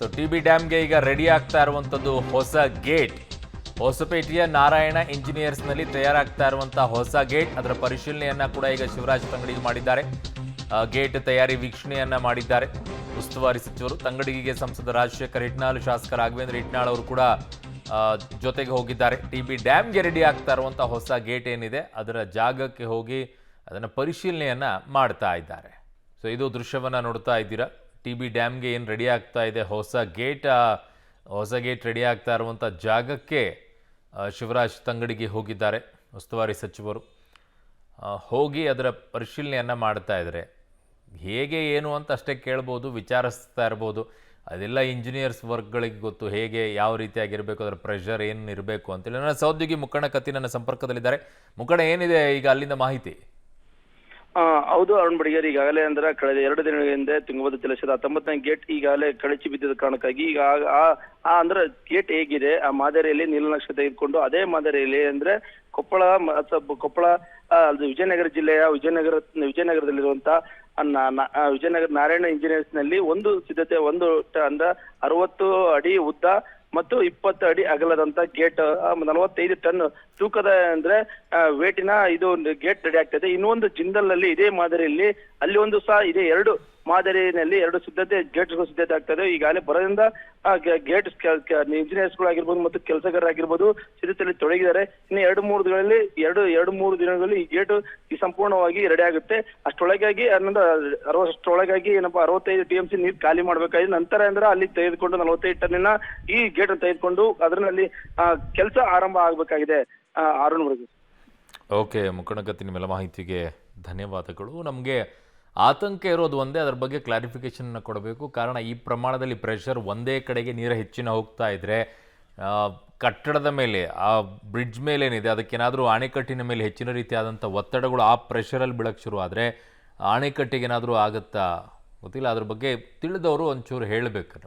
So TB ಡ್ಯಾಮ್ಗೆ ಈಗ ready ಆಗ್ತಾ ಇರುವಂಥದ್ದು ಹೊಸ ಗೇಟ್. ಹೊಸಪೇಟೆಯ ನಾರಾಯಣ ಇಂಜಿನಿಯರ್ಸ್ನಲ್ಲಿ ತಯಾರಾಗ್ತಾ ಇರುವಂತಹ ಹೊಸ ಗೇಟ್, ಅದರ ಪರಿಶೀಲನೆಯನ್ನ ಕೂಡ ಈಗ ಶಿವರಾಜ್ ತಂಗಡಿಗೆ ಮಾಡಿದ್ದಾರೆ. ಗೇಟ್ ತಯಾರಿ ವೀಕ್ಷಣೆಯನ್ನ ಮಾಡಿದ್ದಾರೆ ಉಸ್ತುವಾರಿ ಸಚಿವರು. ತಂಗಡಿಗೆ ಸಂಸದ ರಾಜಶೇಖರ್ ಹಿಟ್ನಾಳ್, ಶಾಸಕ ರಾಘವೇಂದ್ರ ಹಿಟ್ನಾಳ್ ಅವರು ಕೂಡ ಜೊತೆಗೆ ಹೋಗಿದ್ದಾರೆ. ಟಿ.ಬಿ ಡ್ಯಾಮ್ಗೆ ರೆಡಿ ಆಗ್ತಾ ಇರುವಂತಹ ಹೊಸ ಗೇಟ್ ಏನಿದೆ ಅದರ ಜಾಗಕ್ಕೆ ಹೋಗಿ ಅದನ್ನು ಪರಿಶೀಲನೆಯನ್ನ ಮಾಡ್ತಾ ಇದ್ದಾರೆ. ಸೊ ಇದು ದೃಶ್ಯವನ್ನ ನೋಡ್ತಾ ಇದ್ದೀರಾ. ಟಿ.ಬಿ ಡ್ಯಾಮ್ಗೆ ಏನು ರೆಡಿ ಆಗ್ತಾ ಇದೆ ಹೊಸ ಗೇಟ್ ರೆಡಿ ಆಗ್ತಾ ಇರುವಂಥ ಜಾಗಕ್ಕೆ ಶಿವರಾಜ್ ತಂಗಡಿಗೆ ಹೋಗಿದ್ದಾರೆ ಉಸ್ತುವಾರಿ ಸಚಿವರು. ಹೋಗಿ ಅದರ ಪರಿಶೀಲನೆಯನ್ನು ಮಾಡ್ತಾ ಇದ್ದಾರೆ. ಹೇಗೆ ಏನು ಅಂತ ಅಷ್ಟೇ ಕೇಳ್ಬೋದು, ವಿಚಾರಿಸ್ತಾ ಇರ್ಬೋದು. ಅದೆಲ್ಲ ಇಂಜಿನಿಯರ್ಸ್ ವರ್ಕ್ಗಳಿಗೆ ಗೊತ್ತು, ಹೇಗೆ ಯಾವ ರೀತಿಯಾಗಿರಬೇಕು, ಅದರ ಪ್ರೆಷರ್ ಏನು ಇರಬೇಕು ಅಂತೇಳಿ. ನನ್ನ ಸಹೋದ್ಯೋಗಿ ಮುಖಂಡ ಕತ್ತಿ ನನ್ನ ಸಂಪರ್ಕದಲ್ಲಿದ್ದಾರೆ. ಮುಖಂಡ, ಏನಿದೆ ಈಗ ಅಲ್ಲಿಂದ ಮಾಹಿತಿ? ಹೌದು ಅರುಣ್ ಬಡಿಗೇರ್, ಈಗಾಗಲೇ ಅಂದ್ರೆ ಕಳೆದ 2 ದಿನಗಳ ಹಿಂದೆ ತುಂಗಭದ್ರಾ ಜಲಾಶಯದ 19ನೇ ಗೇಟ್ ಈಗಾಗಲೇ ಕಳಚಿ ಬಿದ್ದಿದ್ದ ಕಾರಣಕ್ಕಾಗಿ ಈಗ ಅಂದ್ರೆ ಗೇಟ್ ಹೇಗಿದೆ ಆ ಮಾದರಿಯಲ್ಲಿ ನೀಲನಕ್ಷೆ ತೆಗೆದುಕೊಂಡು ಅದೇ ಮಾದರಿಯಲ್ಲಿ ಅಂದ್ರೆ ಕೊಪ್ಪಳ ವಿಜಯನಗರ ಜಿಲ್ಲೆಯ ವಿಜಯನಗರದಲ್ಲಿರುವಂತಹ ವಿಜಯನಗರ ನಾರಾಯಣ ಇಂಜಿನಿಯರ್ಸ್ ನಲ್ಲಿ ಒಂದು ಸಿದ್ಧತೆ, ಅಂದ್ರೆ 60 ಅಡಿ ಉದ್ದ ಮತ್ತು 20 ಅಡಿ ಅಗಲದಂತ ಗೇಟ್, 45 ಟನ್ ತೂಕದ ಅಂದ್ರೆ ವೇಟಿನ ಇದು ಗೇಟ್ ರೆಡಿ ಆಗ್ತದೆ. ಇನ್ನೊಂದು ಜಿಂದಲ್ ನಲ್ಲಿ ಇದೇ ಮಾದರಿಯಲ್ಲಿ ಅಲ್ಲಿ ಒಂದು ಸಹ ಇದೆ. 2 ಮಾದರಿಯಲ್ಲಿ 2 ಗೇಟ್ಗಳು ಸಿದ್ಧತೆ ಆಗ್ತದೆ. ಈಗಾಗಲೇ ಬರದಿಂದ ಗೇಟ್ ಇಂಜಿನಿಯರ್ಸ್ ಗಳಾಗಿರ್ಬೋದು ಮತ್ತು ಕೆಲಸಗಾರರಾಗಿರ್ಬೋದು ಸಿದ್ಧತೆಯಲ್ಲಿ ತೊಡಗಿದ್ದಾರೆ. ಇನ್ನು 2-3 ದಿನಗಳಲ್ಲಿ ಈ ಗೇಟ್ ಸಂಪೂರ್ಣವಾಗಿ ರೆಡಿ ಆಗುತ್ತೆ. ಅಷ್ಟೊಳಗಾಗಿ ಏನಪ್ಪಾ 65 TMC ನೀರು ಖಾಲಿ ಮಾಡ್ಬೇಕಾಗಿದೆ. ನಂತರ ಅಂದ್ರೆ ಅಲ್ಲಿ ತೆಗೆದುಕೊಂಡು 45 ಟನ್ನಿನ ಈ ಗೇಟ್ ತೆಗೆದುಕೊಂಡು ಅದರಲ್ಲಿ ಕೆಲಸ ಆರಂಭ ಆಗ್ಬೇಕಾಗಿದೆ. ಅರುಣ್ ವರ್ಗ. ಓಕೆ ಮುಖಂಡಗತಿ, ನಿಮ್ಮೆಲ್ಲ ಮಾಹಿತಿಗೆ ಧನ್ಯವಾದಗಳು. ನಮಗೆ ಆತಂಕ ಇರೋದು ಒಂದೇ, ಅದರ ಬಗ್ಗೆ ಕ್ಲಾರಿಫಿಕೇಶನ್ ಕೊಡಬೇಕು. ಕಾರಣ ಈ ಪ್ರಮಾಣದಲ್ಲಿ ಪ್ರೆಷರ್ ಒಂದೇ ಕಡೆಗೆ ನೀರು ಹೆಚ್ಚಿನ ಹೋಗ್ತಾ ಇದ್ರೆ ಕಟ್ಟಡದ ಮೇಲೆ, ಆ ಬ್ರಿಡ್ಜ್ ಮೇಲೆ ಏನಿದೆ ಅದಕ್ಕೇನಾದರೂ ಅಣೆಕಟ್ಟಿನ ಮೇಲೆ ಹೆಚ್ಚಿನ ರೀತಿಯಾದಂಥ ಒತ್ತಡಗಳು ಆ ಪ್ರೆಷರಲ್ಲಿ ಬೀಳಕ್ಕೆ ಶುರು ಆದರೆ ಅಣೆಕಟ್ಟಿಗೆ ಏನಾದರೂ ಆಗುತ್ತಾ ಗೊತ್ತಿಲ್ಲ. ಅದ್ರ ಬಗ್ಗೆ ತಿಳಿದವರು ಒಂಚೂರು ಹೇಳಬೇಕು.